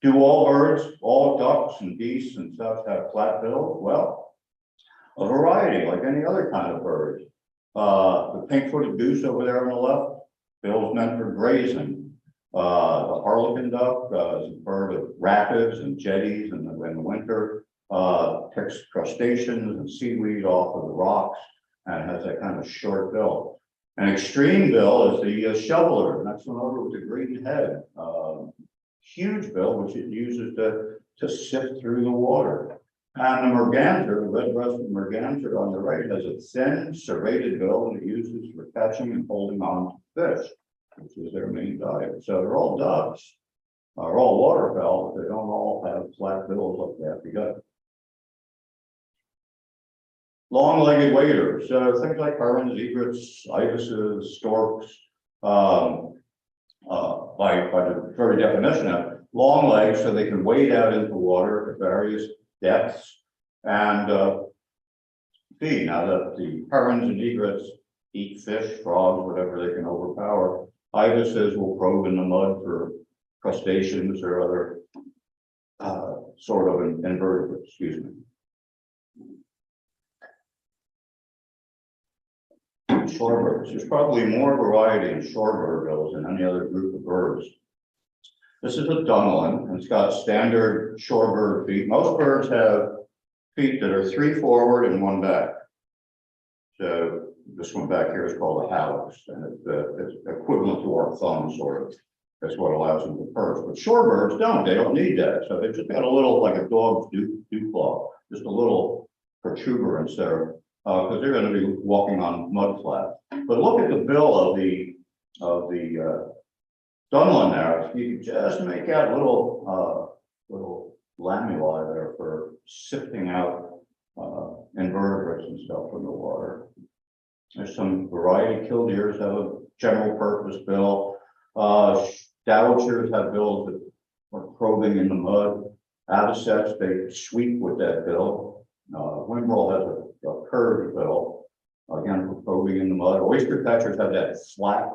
Do all birds, all ducks and geese and stuff have flat bills? Well, a variety, like any other kind of bird. The pink-footed goose over there on the left, bill's meant for grazing. The Harlequin Duck is a bird of rapids and jetties in the winter. Picks crustaceans and seaweed off of the rocks and has that kind of short bill. An extreme bill is the shoveler, and that's one over with the green head. Huge bill, which it uses to sift through the water. And the merganser, the red-breasted merganser on the right, has a thin, serrated bill and it uses for catching and holding on to fish, which is their main diet. So they're all ducks, they're all waterfowl, but they don't all have flat bills like that. You got long-legged waders, things like herons, egrets, ibises, storks, by the very definition of long legs, so they can wade out into water at various depths and feed. Now that the herons and egrets eat fish, frogs, whatever they can overpower, ibises will probe in the mud for crustaceans or other sort of invertebrates. Excuse me. Shorebirds. There's probably more variety in shorebird bills than any other group of birds. This is a dunlin, and it's got standard shorebird feet. Most birds have feet that are 3 forward and 1 back. So this one back here is called a hallux, and it's equivalent to our thumb, sort of. That's what allows them to perch. But shorebirds don't. They don't need that. So they've just got a little, like a dog's dew claw, just a little protuberance there. Because they're going to be walking on mud flats. But look at the bill of the dunlin there. You can just make out little lamella there for sifting out invertebrates and stuff from the water. There's some variety. Killdeers have a general purpose bill. Dowitchers have bills that are probing in the mud. Avocets, they sweep with that bill. Whimbrel has a curved bill, again for probing in the mud. Oyster catchers have that flat,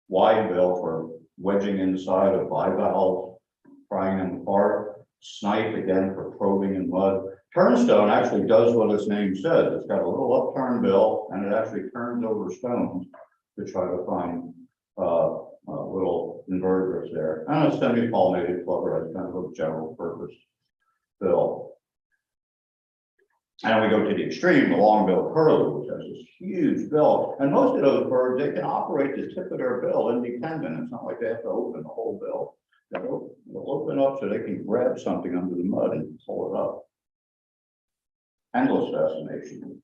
wide bill for wedging inside of bivalves, prying them apart. Snipe, again, for probing in mud. Turnstone actually does what its name says. It's got a little upturned bill, and it actually turns over stones to try to find little invertebrates there. And a semi-pollinated plover has kind of a general purpose bill. And we go to the extreme, the long-billed curlew, which has this huge bill. And most of those birds, they can operate the tip of their bill independent. It's not like they have to open the whole bill. They'll open up so they can grab something under the mud and pull it up. Endless fascination.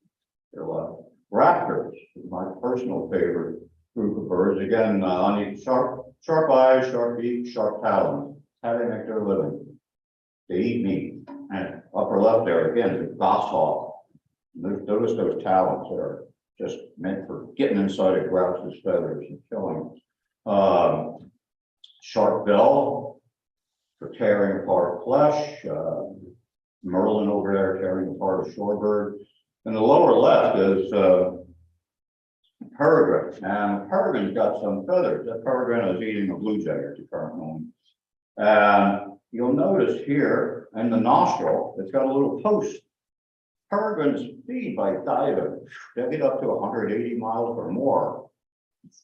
They're like raptors, my personal favorite group of birds. Again, on the sharp eyes, sharp beak, sharp talons. How do they make their living? They eat meat. And upper left there, again, is a goshawk. Notice those talons that are just meant for getting inside a grouse's feathers and killing them. Sharp bill for tearing apart flesh. Merlin over there tearing apart a shorebird. And the lower left is peregrine. And peregrine's got some feathers. That peregrine is eating a blue jay at the current moment. And you'll notice here in the nostril, it's got a little post. Peregrines feed by diving. They get up to 180 miles or more,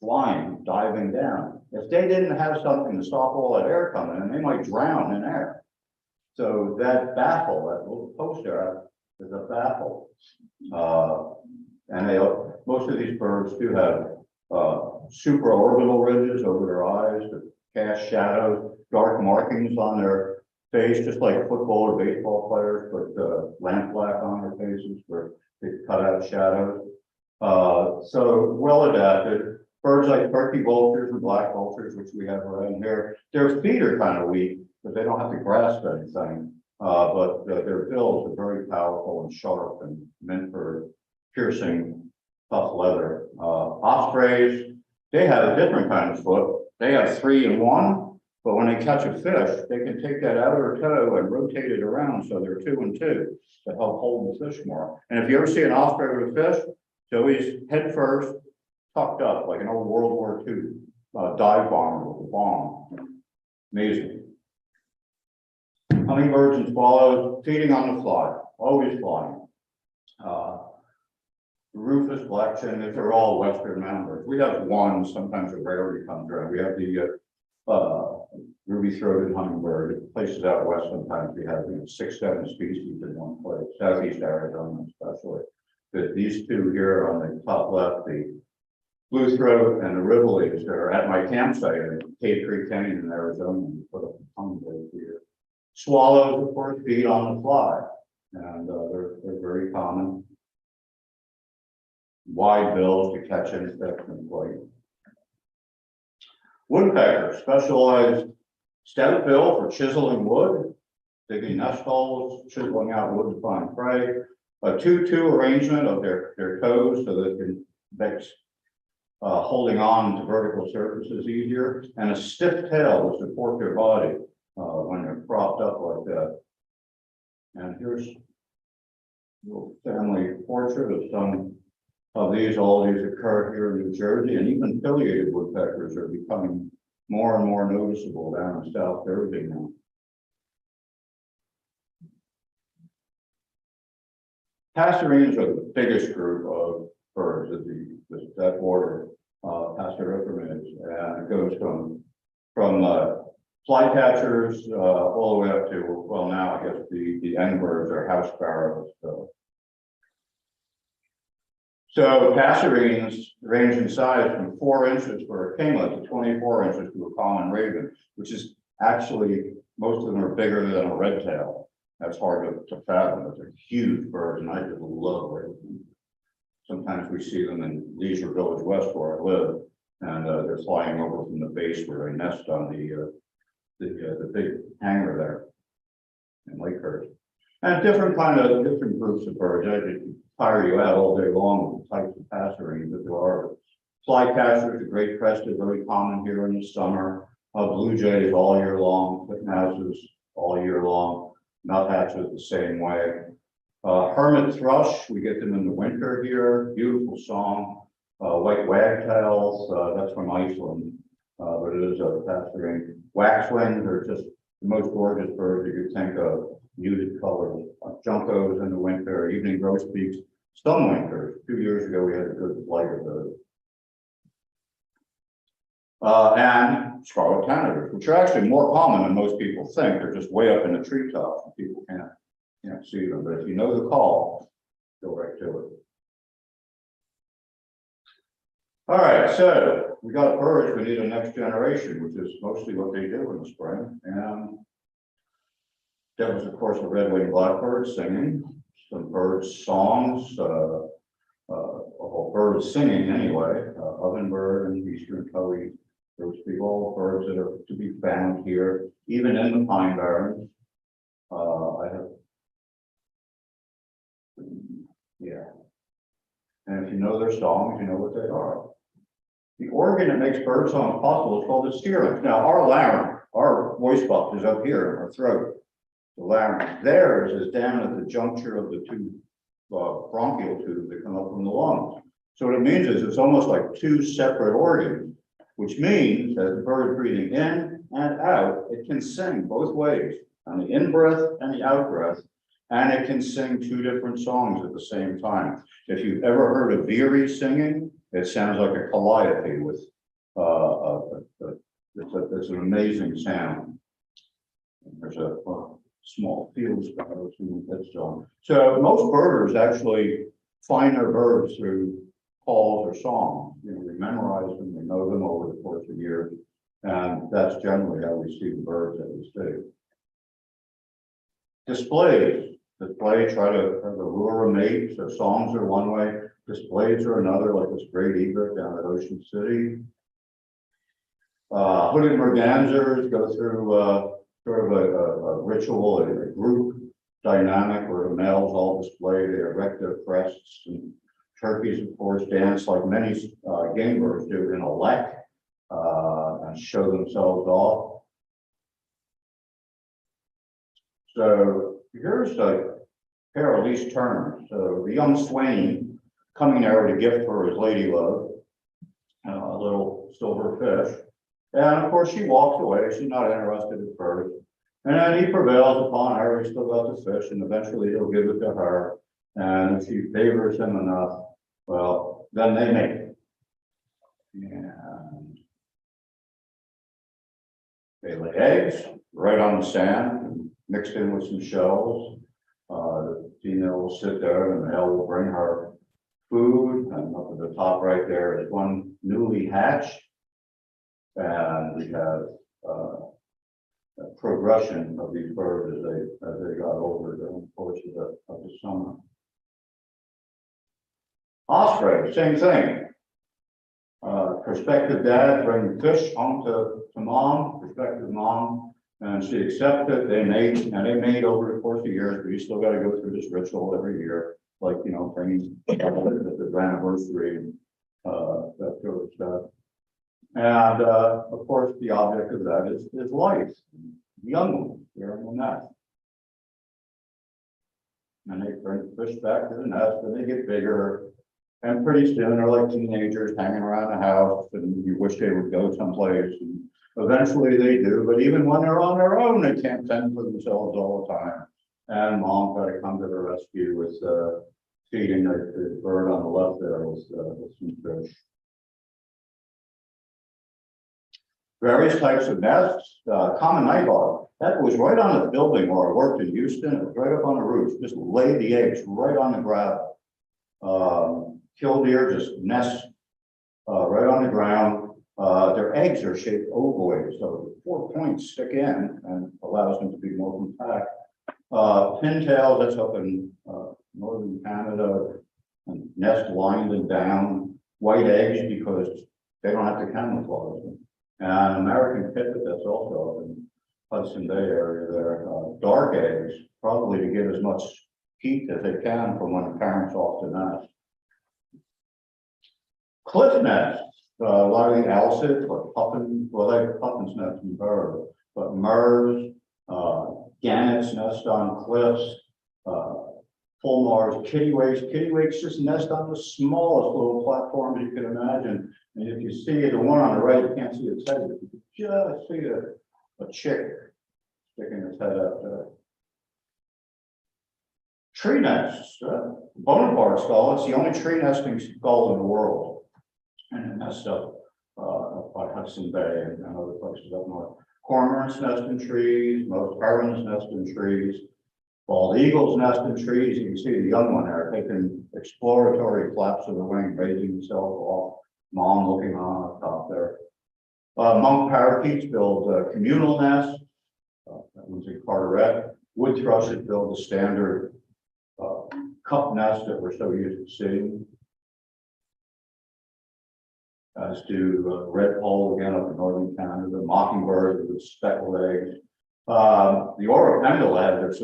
flying, diving down. If they didn't have something to stop all that air coming in, they might drown in air. So that baffle, that little post there, is a baffle. And most of these birds do have supraorbital ridges over their eyes to cast shadows, dark markings on their face, just like football or baseball players put lampblack on their faces where they cut out shadows. So well adapted. Birds like turkey vultures and black vultures, which we have around here, their feet are kind of weak, but they don't have to grasp anything. But their bills are very powerful and sharp and meant for piercing tough leather. Ospreys, they have a different kind of foot. They have 3 in 1, but when they catch a fish, they can take that outer toe and rotate it around so they're 2 and 2 to help hold the fish more. And if you ever see an osprey with a fish, it's always head first, tucked up like an old World War II dive bomber with a bomb. Amazing. Hummingbirds and swallows feeding on the fly, always flying. Rufous, black chin, these are all western mountain birds. We have one, sometimes a rarity comes around. We have the ruby-throated hummingbird. Places out west sometimes we have 6-7 species in one place, southeast Arizona especially. But these two here on the top left, the blue throat and the rivolies, are at my campsite in Cave Creek Canyon in Arizona. We put up a hummingbird here. Swallows, of course, feed on the fly, and they're very common. Wide bills to catch insects and flight. Woodpeckers, specialized stout bill for chiseling wood, digging nest holes, chiseling out wood to find prey. A 2-2 arrangement of their toes so that it makes holding on to vertical surfaces easier, and a stiff tail to support their body when they're propped up like that. And here's a little family portrait of some of these. All these occur here in New Jersey, and even affiliated woodpeckers are becoming more and more noticeable down in South Jersey now. Passerines are the biggest group of birds at that border, Passeriformes, and it goes from flycatchers all the way up to, well, now I guess the end birds are house sparrows. So passerines range in size from 4 inches for a kinglet to 24 inches to a common raven, which is actually, most of them are bigger than a red tail. That's hard to fathom, but they're huge birds, and I just love ravens. Sometimes we see them in Leisure Village West where I live, and they're flying over from the base where they nest on the big hangar there in Lakehurst. And different groups of birds. I could tire you out all day long with the types of passerines that there are. Flycatchers, the great crested, very common here in the summer. Blue jays all year long, titmouses all year long. Nuthatches the same way. Hermit thrush, we get them in the winter here. Beautiful song. White wagtails, that's from Iceland, but it is a passerine. Waxwings are just the most gorgeous birds you could think of. Muted colors. Juncos in the winter. Evening grosbeaks. Some winters. 2 years ago we had a good flight of those. And scarlet tanagers, which are actually more common than most people think. They're just way up in the treetops and people can't see them. But if you know the call, go right to it. All right, so we got birds. We need a next generation, which is mostly what they do in the spring. And that was, of course, a red-winged blackbird singing, some bird songs, birds singing anyway, ovenbird and eastern covey. Those be all birds that are to be found here, even in the pine barrens. And if you know their songs, you know what they are. The organ that makes bird songs possible is called the syrinx. Now, our larynx, our voice box is up here in our throat. The larynx, theirs is down at the juncture of the two bronchial tubes that come up from the lungs. So what it means is it's almost like two separate organs, which means that the bird is breathing in and out, it can sing both ways, on the in-breath and the out-breath, and it can sing two different songs at the same time. If you've ever heard of Veery singing, it sounds like a calliope with, it's an amazing sound. There's a small field sparrow in that song. So most birders actually find their birds through calls or songs. You know, they memorize them, they know them over the course of years, and that's generally how we see the birds that we see. Displays. Display, try to lure a mate. So songs are one way, displays are another, like this great egret down at Ocean City. Hooded mergansers go through sort of a ritual, a group dynamic where the males all display, they erect their crests, and turkeys, of course, dance like many game birds do in a lek and show themselves off. So here's a pair of least terms. So the young swain coming there with a gift for his lady love, a little silver fish. And of course, she walks away. She's not interested at first. And then he prevails upon her. He's still got the fish, and eventually he'll give it to her. And if she favors him enough, well, then they mate. And They lay eggs right on the sand, mixed in with some shells. The female will sit there and the male will bring her food, and up at the top right there is one newly hatched. And we have a progression of these birds as they got older during the course of the summer. Osprey, same thing. Prospective dad bring fish home to mom, prospective mom, and she accepts it. They mate, and they mate over the course of years, but you still got to go through this ritual every year, like, you know, bringing the anniversary and that sort of stuff. And of course, the object of that is life, young ones, they're in the nest. And they bring fish back to the nest, and they get bigger. And pretty soon they're like teenagers hanging around the house, and you wish they would go someplace. And eventually they do, but even when they're on their own, they can't fend for themselves all the time. And mom got to come to the rescue with feeding the bird on the left there with some fish. Various types of nests, common nighthawk. That was right on the building where I worked in Houston. It was right up on the roof, just laid the eggs right on the gravel. Killdeer just nest right on the ground. Their eggs are shaped ovoid, so the 4 points stick in and allows them to be more compact. Pintails, that's up in northern Canada, and nest lined and down. White eggs because they don't have to camouflage them. And American pipit, that's also up in Hudson Bay area there. Dark eggs, probably to get as much heat as they can from when the parents off the nest. Cliff nests, a lot of the alcids, like puffins, well, they puffins nest in birds, but murres, gannets nest on cliffs, fulmars, kittiwakes. Kittiwakes just nest on the smallest little platforms you can imagine. And if you see the one on the right, you can't see its head, but you can just see a chick sticking its head out there. Tree nests, Bonaparte skull, it's the only tree nesting skull in the world. And it nests up by Hudson Bay and other places up north. Cormorants nest in trees, most herons nest in trees. Bald eagles nest in trees. You can see the young one there taking exploratory flaps of the wing, raising himself off, mom looking on top there. Monk parakeets build communal nests. That one's a carteret. Wood thrushes build the standard cup nest that we're so used to seeing. As do redpoll again up in northern Canada, mockingbird with speckled eggs. The Oropendelad, it's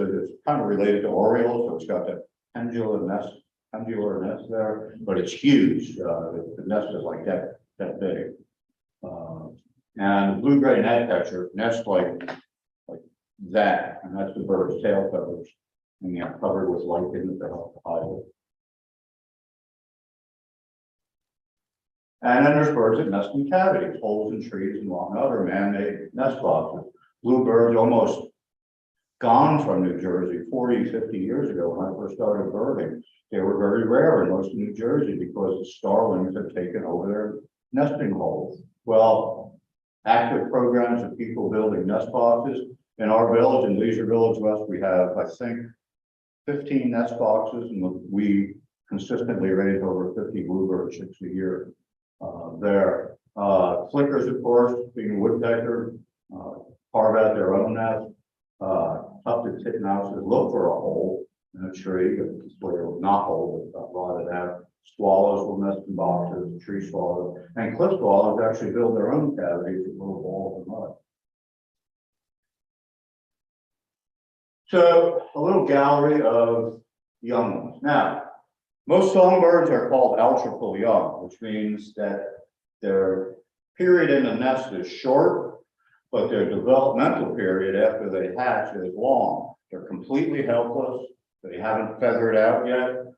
kind of related to orioles, so it's got that pendular nest there, but it's huge. The nest is like that big. And the blue-gray gnatcatcher nests like that, and that's the bird's tail feathers, and they're covered with lichen that help to hide it. And then there's birds that nest in cavities, holes in trees and whatnot, or man-made nest boxes. Bluebirds almost gone from New Jersey 40, 50 years ago when I first started birding. They were very rare in most of New Jersey because the starlings had taken over their nesting holes. Well, active programs of people building nest boxes. In our village, in Leisure Village West, we have, I think, 15 nest boxes, and we consistently raise over 50 bluebird chicks a year. There. Flickers, of course, being a woodpecker, carve out their own nest. Tufted titmouses look for a hole in a tree, this way it will not hold, but rotted out. Swallows will nest in boxes, tree swallows, and cliff swallows actually build their own cavities with little balls of mud. So a little gallery of young ones. Now, most songbirds are called altripal young, which means that their period in the nest is short, but their developmental period after they hatch is long. They're completely helpless. They haven't feathered out yet.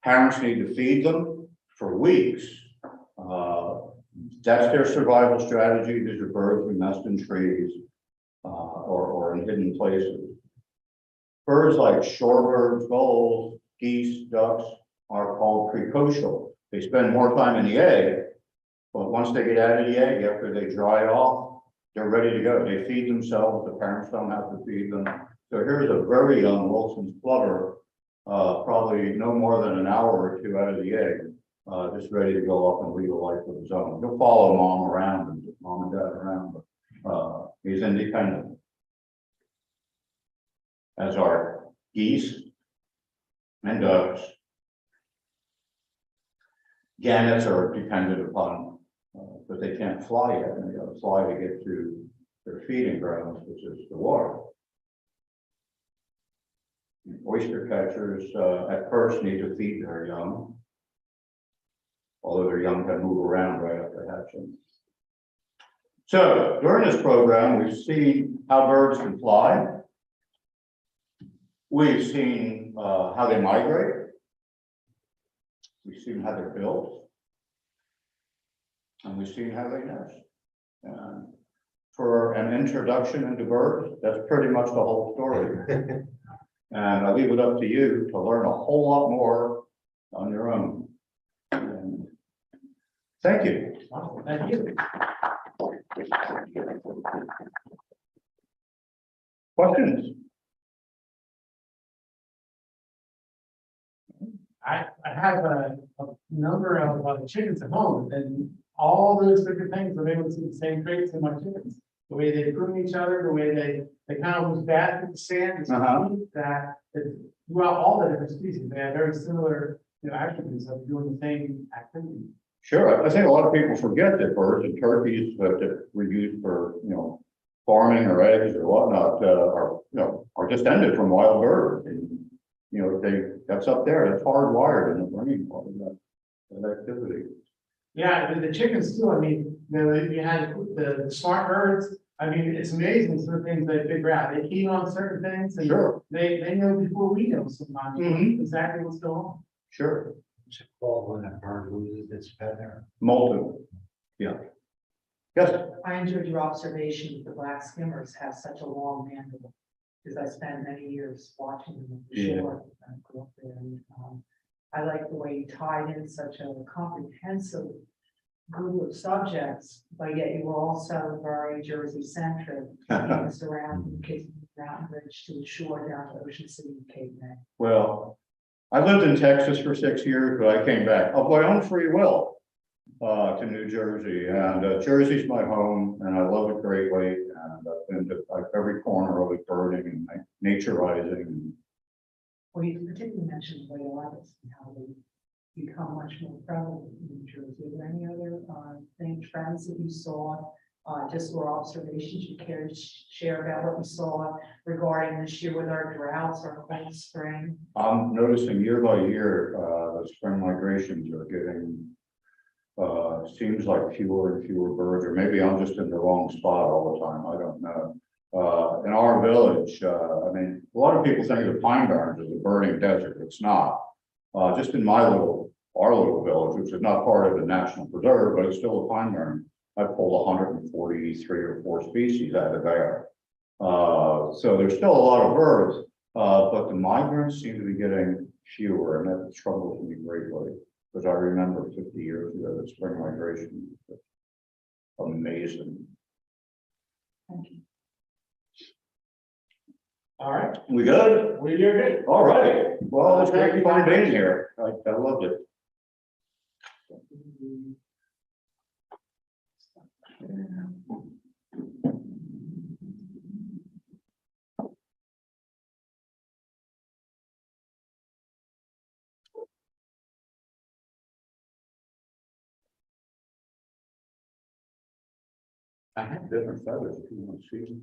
Parents need to feed them for weeks. That's their survival strategy. These are birds who nest in trees or in hidden places. Birds like shorebirds, gulls, geese, ducks are called precocial. They spend more time in the egg, but once they get out of the egg, after they dry off, they're ready to go. They feed themselves. The parents don't have to feed them. So here's a very young Wilson's plover, probably no more than an hour or two out of the egg, just ready to go up and lead a life of his own. He'll follow mom around and mom and dad around, but he's independent. As are geese and ducks. Gannets are dependent upon, but they can't fly yet, and they got to fly to get to their feeding grounds, which is the water. Oyster catchers at first need to feed their young, although their young can move around right after hatching. So during this program, we've seen how birds can fly. We've seen how they migrate. We've seen how they're built. And we've seen how they nest. And for an introduction into birds, that's pretty much the whole story. And I leave it up to you to learn a whole lot more on your own. And thank you. Wonderful, thank you. Questions? I have a number of chickens at home, and all those different things, I'm able to see the same traits in my chickens. The way they prune each other, the way they kind of lose back with the sand, is that throughout all the different species, they have very similar, attributes of doing the same activity. Sure. I think a lot of people forget that birds and turkeys that were used for, farming or eggs or whatnot, are descended from wild birds. And, that's up there, that's hardwired in the brain, all of that activity. Yeah, and the chickens too, I mean, you had the smart birds, I mean, it's amazing some of the things they figure out, they key on certain things, and Sure. they know before we know sometimes exactly what's going on. Sure. Called when a bird loses its feather. Molten. Yeah. Yes. I enjoyed your observation that the black skimmers have such a long mandible, because I spent many years watching them at the Yeah. shore. I grew up there, and I like the way you tied in such a comprehensive group of subjects, but yet you were also very Jersey centric, taking us around from Cape Mountain Ridge to the shore down to Ocean City and Cape May. Well, I lived in Texas for 6 years, but I came back of my own free will to New Jersey, and Jersey's my home, and I love it greatly. And I've been to every corner of it, birding and naturizing. Well, you particularly mentioned white rabbits and how they become much more prevalent in New Jersey. Are there any other trends that you saw, just or observations you care to share about what you saw regarding this year with our droughts, our cold spring? I'm noticing year by year, the spring migrations are getting, seems like fewer and fewer birds, or maybe I'm just in the wrong spot all the time, I don't know. In our village, I mean, a lot of people think of the Pine Barrens as a birding desert. It's not. Just in our little village, which is not part of the National Preserve, but it's still a pine barren, I pulled 143 or 4 species out of there. So there's still a lot of birds, but the migrants seem to be getting fewer, and that troubles me greatly, because I remember 50 years ago, the spring migration was amazing. Thank you. All right, We good? we're good. All right. Well, it's great fun being here. I loved it. I have different feathers if you want to see them.